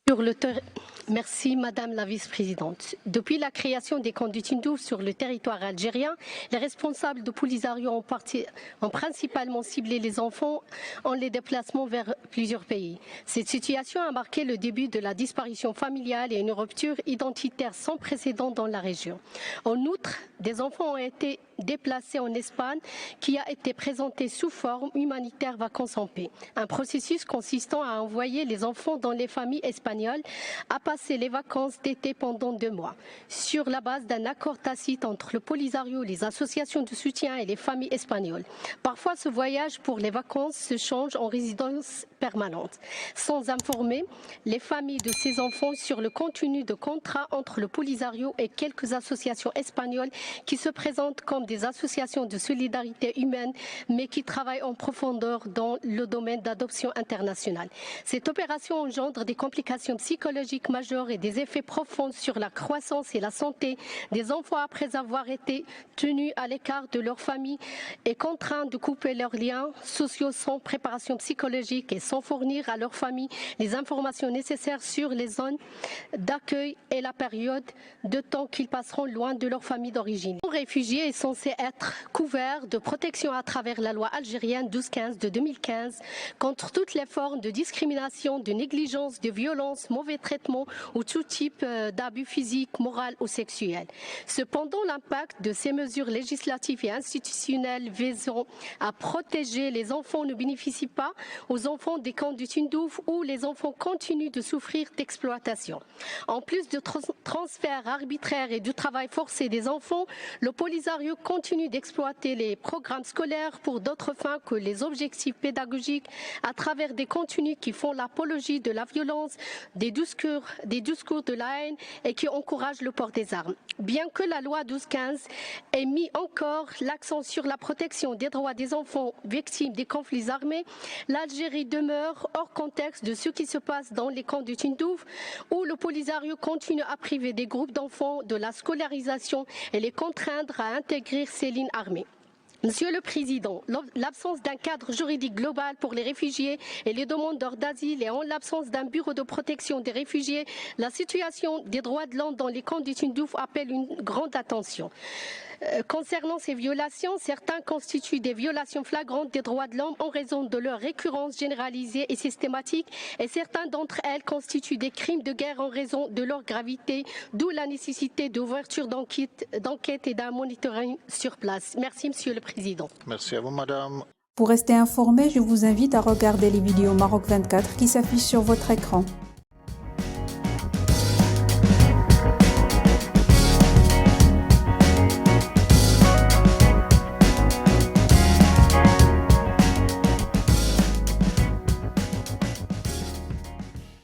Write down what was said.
Sur le Merci Madame la Vice-présidente. Depuis la création des camps de Tindouf sur le territoire algérien, les responsables de Polisario ont principalement ciblé les enfants en les déplacement vers plusieurs pays. Cette situation a marqué le début de la disparition familiale et une rupture identitaire sans précédent dans la région. En outre, des enfants ont été déplacés en Espagne qui a été présenté sous forme humanitaire vacances en paix. Un processus consistant à envoyer les enfants dans les familles espagnoles à passer les vacances d'été pendant 2 mois, sur la base d'un accord tacite entre le Polisario, les associations de soutien et les familles espagnoles. Parfois, ce voyage pour les vacances se change en résidence permanente, sans informer les familles de ces enfants sur le contenu de contrat entre le Polisario et quelques associations espagnoles qui se présentent comme des associations de solidarité humaine, mais qui travaillent en profondeur dans le domaine d'adoption internationale. Cette opération engendre des complications psychologiques majeures et des effets profonds sur la croissance et la santé des enfants après avoir été tenus à l'écart de leur famille et contraints de couper leurs liens sociaux sans préparation psychologique et sans fournir à leur famille les informations nécessaires sur les zones d'accueil et la période de temps qu'ils passeront loin de leur famille d'origine. Les réfugiés est censé être couvert de protection à travers la loi algérienne 1215 de 2015 contre toutes les formes de discrimination, de négligence, de violence, mauvais traitement ou tout type d'abus physiques, moral ou sexuel. Cependant, l'impact de ces mesures législatives et institutionnelles visant à protéger les enfants ne bénéficie pas aux enfants des camps du Tindouf où les enfants continuent de souffrir d'exploitation. En plus de transferts arbitraires et du travail forcé des enfants, le Polisario continue d'exploiter les programmes scolaires pour d'autres fins que les objectifs pédagogiques à travers des contenus qui font l'apologie de la violence, des discours de la haine et qui encouragent le port des armes. Bien que la loi 1215 ait mis encore l'accent sur la protection des droits des enfants victimes des conflits armés, l'Algérie demeure hors contexte de ce qui se passe dans les camps de Tindouf où le Polisario continue à priver des groupes d'enfants de la scolarisation et les contraindre à intégrer ces lignes armées. Monsieur le Président, l'absence d'un cadre juridique global pour les réfugiés et les demandeurs d'asile et en l'absence d'un bureau de protection des réfugiés, la situation des droits de l'homme dans les camps du Tindouf appelle une grande attention. Concernant ces violations, certains constituent des violations flagrantes des droits de l'homme en raison de leur récurrence généralisée et systématique et certains d'entre elles constituent des crimes de guerre en raison de leur gravité, d'où la nécessité d'ouverture d'enquête et d'un monitoring sur place. Merci Monsieur le Président. Merci à vous Madame. Pour rester informé, je vous invite à regarder les vidéos Maroc 24 qui s'affichent sur votre écran.